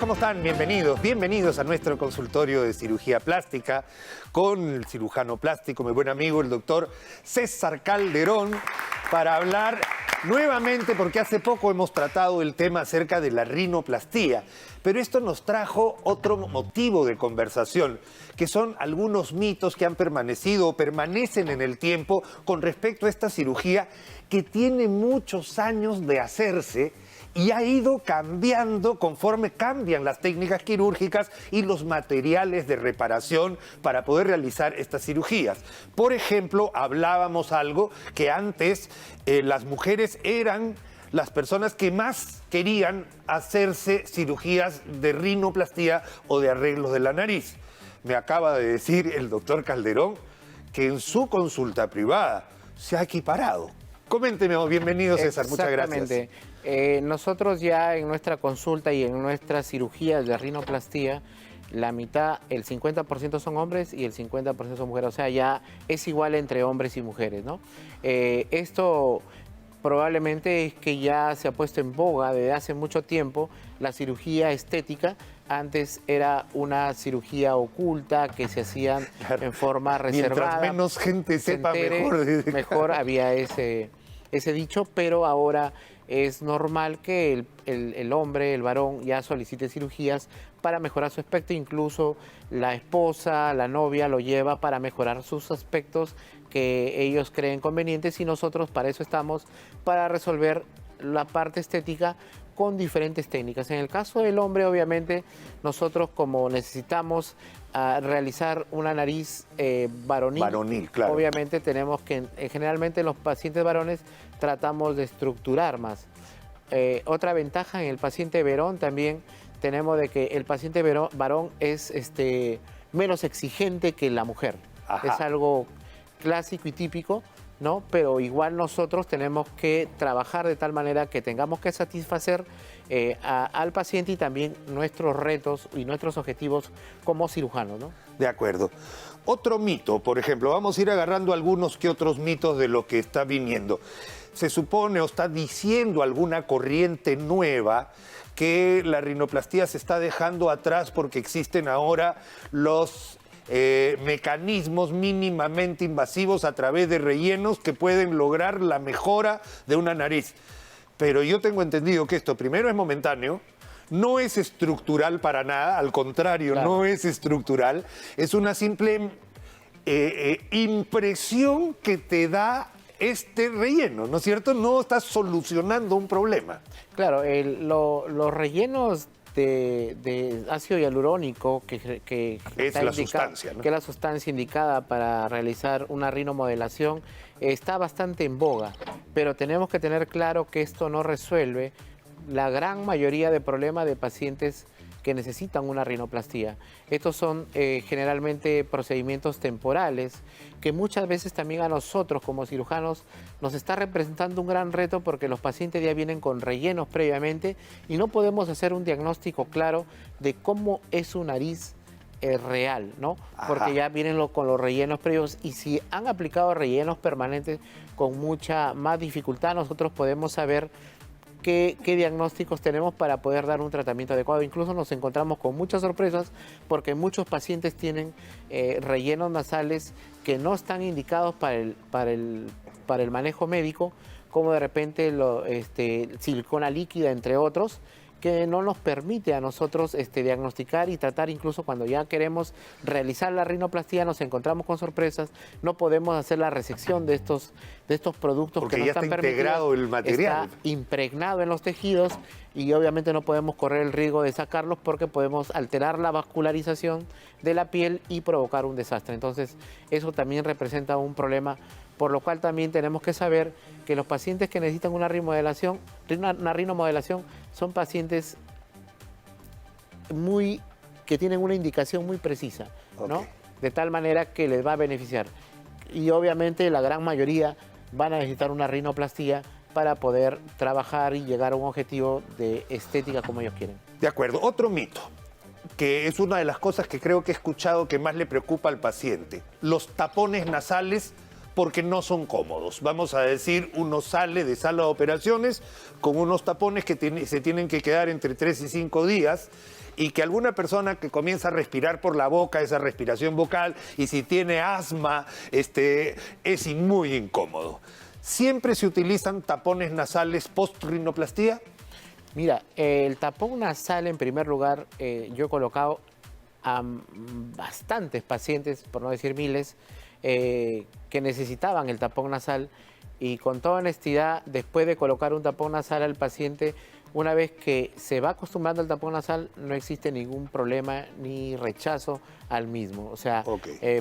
¿cómo están? Bienvenidos, bienvenidos a nuestro consultorio de cirugía plástica con el cirujano plástico, mi buen amigo, el doctor César Calderón, para hablar nuevamente, porque hace poco hemos tratado el tema acerca de la rinoplastía, pero esto nos trajo otro motivo de conversación, que son algunos mitos que han permanecido o permanecen en el tiempo con respecto a esta cirugía que tiene muchos años de hacerse y ha ido cambiando conforme cambian las técnicas quirúrgicas y los materiales de reparación para poder realizar estas cirugías. Por ejemplo, hablábamos algo que antes las mujeres eran las personas que más querían hacerse cirugías de rinoplastía o de arreglos de la nariz. Me acaba de decir el doctor Calderón que en su consulta privada se ha equiparado. Coménteme, bienvenido César, muchas gracias. Nosotros ya en nuestra consulta y en nuestras cirugías de rinoplastía, la mitad, el 50% son hombres y el 50% son mujeres. O sea, ya es igual entre hombres y mujeres, ¿no? Esto probablemente es que ya se ha puesto en boga desde hace mucho tiempo la cirugía estética. Antes era una cirugía oculta que se hacían en forma reservada. Mientras menos gente sepa, mejor había ese dicho, pero ahora es normal que el hombre, el varón, ya solicite cirugías para mejorar su aspecto. Incluso la esposa, la novia lo lleva para mejorar sus aspectos que ellos creen convenientes y nosotros para eso estamos, para resolver la parte estética con diferentes técnicas. En el caso del hombre, obviamente, nosotros como necesitamos realizar una nariz varonil, claro. Obviamente tenemos que, generalmente los pacientes varones tratamos de estructurar más. Otra ventaja en el paciente varón también tenemos de que el paciente varón es menos exigente que la mujer. Ajá. Es algo clásico y típico, ¿no? Pero igual nosotros tenemos que trabajar de tal manera que tengamos que satisfacer al paciente y también nuestros retos y nuestros objetivos como cirujanos, ¿no? De acuerdo. Otro mito, por ejemplo, vamos a ir agarrando algunos que otros mitos de lo que está viniendo. Se supone o está diciendo alguna corriente nueva que la rinoplastía se está dejando atrás porque existen ahora los mecanismos mínimamente invasivos a través de rellenos que pueden lograr la mejora de una nariz. Pero yo tengo entendido que esto primero es momentáneo, no es estructural para nada, al contrario, claro, no es estructural, es una simple impresión que te da este relleno, ¿no es cierto? No estás solucionando un problema. Claro, los rellenos de ácido hialurónico, que es la sustancia, ¿no? Que es la sustancia indicada para realizar una rinomodelación, está bastante en boga, pero tenemos que tener claro que esto no resuelve la gran mayoría de problemas de pacientes que necesitan una rinoplastía. Estos son generalmente procedimientos temporales que muchas veces también a nosotros como cirujanos nos está representando un gran reto porque los pacientes ya vienen con rellenos previamente y no podemos hacer un diagnóstico claro de cómo es su nariz real, ¿no? Porque ya vienen con los rellenos previos y si han aplicado rellenos permanentes con mucha más dificultad, nosotros podemos saber qué diagnósticos tenemos para poder dar un tratamiento adecuado. Incluso nos encontramos con muchas sorpresas porque muchos pacientes tienen rellenos nasales que no están indicados para el manejo médico, como de repente silicona líquida, entre otros, que no nos permite a nosotros diagnosticar y tratar. Incluso cuando ya queremos realizar la rinoplastía nos encontramos con sorpresas, no podemos hacer la resección de estos productos porque que no ya están está permitidos. Integrado el material. Está impregnado en los tejidos y obviamente no podemos correr el riesgo de sacarlos porque podemos alterar la vascularización de la piel y provocar un desastre. Entonces eso también representa un problema, por lo cual también tenemos que saber que los pacientes que necesitan una rinomodelación son pacientes que tienen una indicación muy precisa, ¿no? De tal manera que les va a beneficiar. Y obviamente la gran mayoría van a necesitar una rinoplastía para poder trabajar y llegar a un objetivo de estética como ellos quieren. De acuerdo. Otro mito, que es una de las cosas que creo que he escuchado que más le preocupa al paciente. Los tapones nasales porque no son cómodos. Vamos a decir, uno sale de sala de operaciones con unos tapones que se tienen que quedar entre 3 y 5 días, y que alguna persona que comienza a respirar por la boca, esa respiración vocal, y si tiene asma, es muy incómodo. ¿Siempre se utilizan tapones nasales post-rinoplastía? Mira, el tapón nasal, en primer lugar, yo he colocado a bastantes pacientes, por no decir miles, que necesitaban el tapón nasal, y con toda honestidad, después de colocar un tapón nasal al paciente, una vez que se va acostumbrando al tapón nasal, no existe ningún problema ni rechazo al mismo. O sea,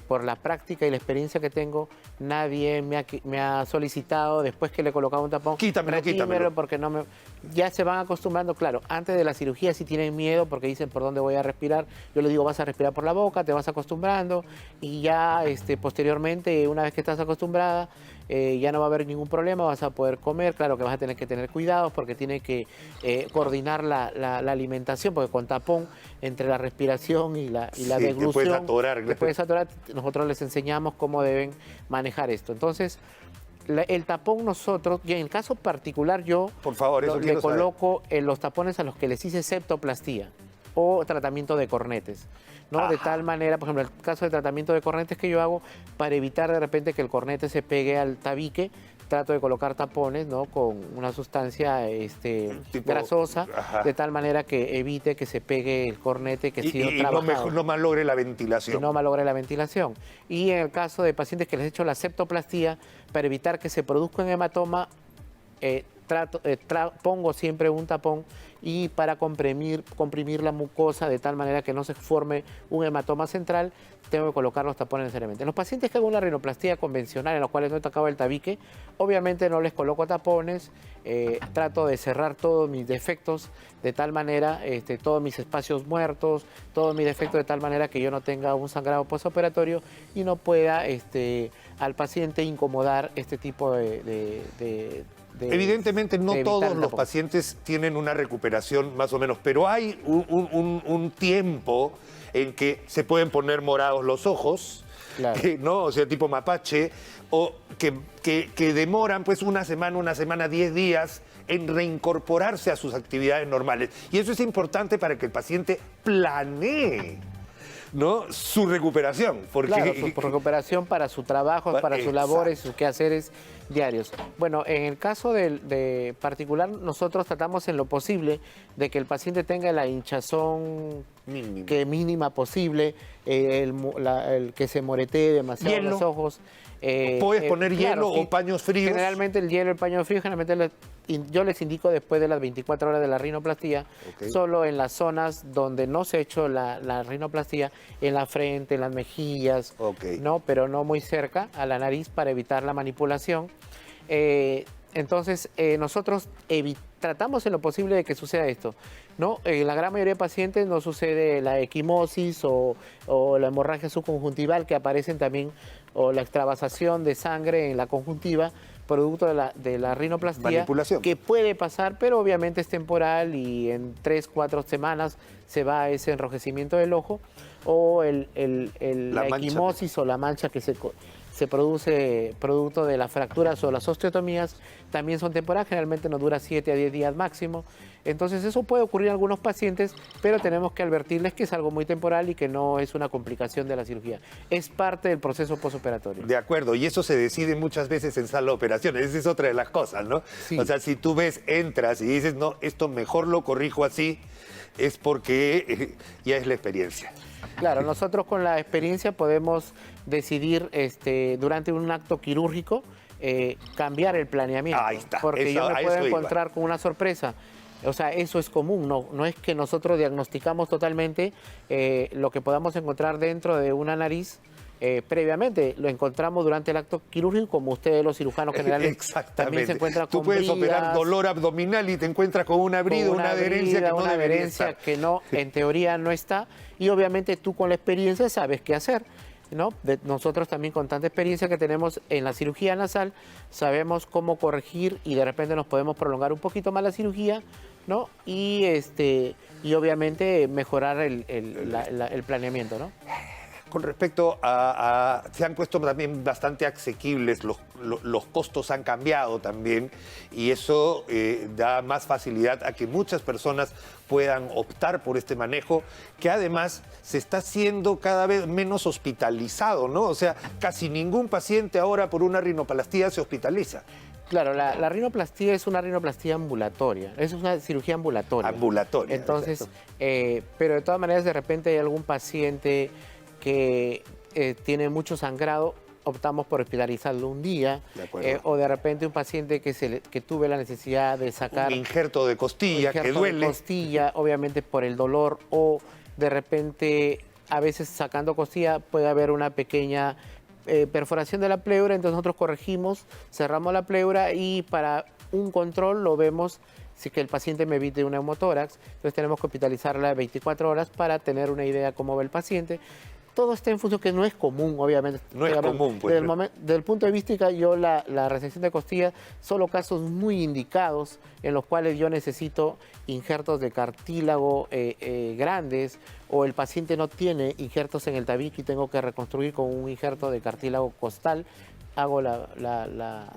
por la práctica y la experiencia que tengo, nadie me ha solicitado, después que le he colocado un tapón, quítamelo. porque ya se van acostumbrando. Claro, antes de la cirugía sí tienen miedo porque dicen por dónde voy a respirar. Yo les digo, vas a respirar por la boca, te vas acostumbrando, y ya posteriormente, una vez que estás acostumbrada, ya no va a haber ningún problema, vas a poder comer. Claro que vas a tener que tener cuidado porque tiene que coordinar la alimentación, porque con tapón, entre la respiración y la deglución, te puedes atorar. Te puedes atorar. Nosotros les enseñamos cómo deben manejar esto. Entonces, el tapón nosotros, y en el caso particular yo, por favor, le coloco los tapones a los que les hice septoplastía o tratamiento de cornetes, ¿no? Ajá. De tal manera, por ejemplo, el caso de tratamiento de cornetes que yo hago, para evitar de repente que el cornete se pegue al tabique, trato de colocar tapones, ¿no? Con una sustancia grasosa, de tal manera que evite que se pegue el cornete que ha sido trabajado. No malogre la ventilación. Que no malogre la ventilación. Y en el caso de pacientes que les he hecho la septoplastía, para evitar que se produzca un hematoma, pongo siempre un tapón, y para comprimir la mucosa de tal manera que no se forme un hematoma central, tengo que colocar los tapones necesariamente. En los pacientes que hago una rinoplastía convencional, en los cuales no he tocado el tabique, obviamente no les coloco tapones, trato de cerrar todos mis defectos de tal manera, todos mis espacios muertos, todos mis defectos de tal manera que yo no tenga un sangrado postoperatorio y no pueda al paciente incomodar este tipo Evidentemente no todos los tapón. pacientes tienen una recuperación más o menos, pero hay un tiempo en que se pueden poner morados los ojos, Claro. ¿no? O sea, tipo mapache, o que demoran pues una semana, 10 días en reincorporarse a sus actividades normales. Y eso es importante para que el paciente planee, ¿no?, su recuperación. Porque... Claro, su recuperación para su trabajo, para sus labores, sus quehaceres diarios. Bueno, en el caso de particular, nosotros tratamos en lo posible de que el paciente tenga la hinchazón mínima posible, el que se moretee demasiado los ojos. ¿Puedes poner hielo o paños fríos? Generalmente el hielo, el paño frío, generalmente yo les indico después de las 24 horas de la rinoplastía, solo en las zonas donde no se ha hecho la rinoplastía, en la frente, en las mejillas, ¿no? Pero no muy cerca a la nariz para evitar la manipulación. Entonces, nosotros tratamos en lo posible de que suceda esto, ¿no? En la gran mayoría de pacientes no sucede la equimosis o la hemorragia subconjuntival, que aparecen también, o la extravasación de sangre en la conjuntiva, producto de la rinoplastía, que puede pasar, pero obviamente es temporal y en 3, 4 semanas se va ese enrojecimiento del ojo, o la equimosis o la mancha que se produce producto de las fracturas o las osteotomías, también son temporales, generalmente nos dura 7 a 10 días máximo. Entonces eso puede ocurrir en algunos pacientes, pero tenemos que advertirles que es algo muy temporal y que no es una complicación de la cirugía. Es parte del proceso postoperatorio. De acuerdo, y eso se decide muchas veces en sala de operaciones, esa es otra de las cosas, ¿no? Sí. O sea, si tú entras y dices, no, esto mejor lo corrijo así, es porque ya es la experiencia. Claro, nosotros con la experiencia podemos decidir durante un acto quirúrgico cambiar el planeamiento. Ahí está. Porque yo me puedo encontrar con una sorpresa. O sea, eso es común, no es que nosotros diagnosticamos totalmente lo que podamos encontrar dentro de una nariz. Previamente lo encontramos durante el acto quirúrgico, como ustedes los cirujanos generales también se encuentran con Tú puedes operar dolor abdominal y te encuentras con una brida, una adherencia que no, en teoría no está, y obviamente tú con la experiencia sabes qué hacer, ¿no? Nosotros también con tanta experiencia que tenemos en la cirugía nasal, sabemos cómo corregir y de repente nos podemos prolongar un poquito más la cirugía, ¿no? Y obviamente mejorar el planeamiento, ¿no? con respecto se han puesto también bastante asequibles, los costos han cambiado también y eso da más facilidad a que muchas personas puedan optar por este manejo, que además se está haciendo cada vez menos hospitalizado, ¿no? O sea, casi ningún paciente ahora por una rinoplastia se hospitaliza. Claro, la rinoplastia es una rinoplastia ambulatoria, es una cirugía ambulatoria. Ambulatoria. Entonces, pero de todas maneras, de repente hay algún paciente que tiene mucho sangrado, optamos por hospitalizarlo un día, o de repente un paciente que tuve la necesidad de sacar... Un injerto de costilla, que duele. De costilla, obviamente por el dolor, o de repente, a veces sacando costilla puede haber una pequeña... perforación de la pleura, entonces nosotros corregimos, cerramos la pleura y para un control lo vemos si que el paciente me evite un neumotórax, entonces tenemos que hospitalizarla 24 horas para tener una idea cómo va el paciente. Todo está en función que no es común, obviamente. No es común, pues. Desde el punto de vista, yo la resección de costilla, solo casos muy indicados en los cuales yo necesito injertos de cartílago grandes o el paciente no tiene injertos en el tabique y tengo que reconstruir con un injerto de cartílago costal. Hago la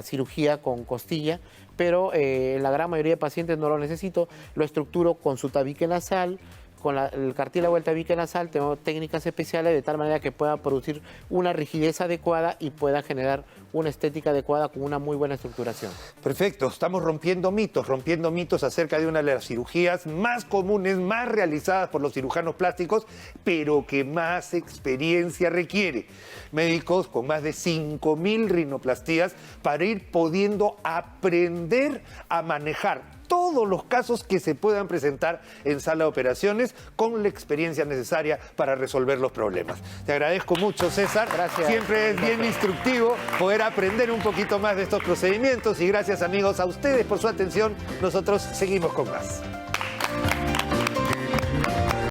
cirugía con costilla, pero en la gran mayoría de pacientes no lo necesito. Lo estructuro con su tabique nasal, con el cartílago del tabique nasal, tengo técnicas especiales de tal manera que pueda producir una rigidez adecuada y pueda generar una estética adecuada con una muy buena estructuración. Perfecto, estamos rompiendo mitos acerca de una de las cirugías más comunes, más realizadas por los cirujanos plásticos, pero que más experiencia requiere. Médicos con más de 5.000 rinoplastías para ir pudiendo aprender a manejar todos los casos que se puedan presentar en sala de operaciones con la experiencia necesaria para resolver los problemas. Te agradezco mucho, César. Gracias. Siempre es bien instructivo poder aprender un poquito más de estos procedimientos y gracias, amigos, a ustedes por su atención. Nosotros seguimos con más.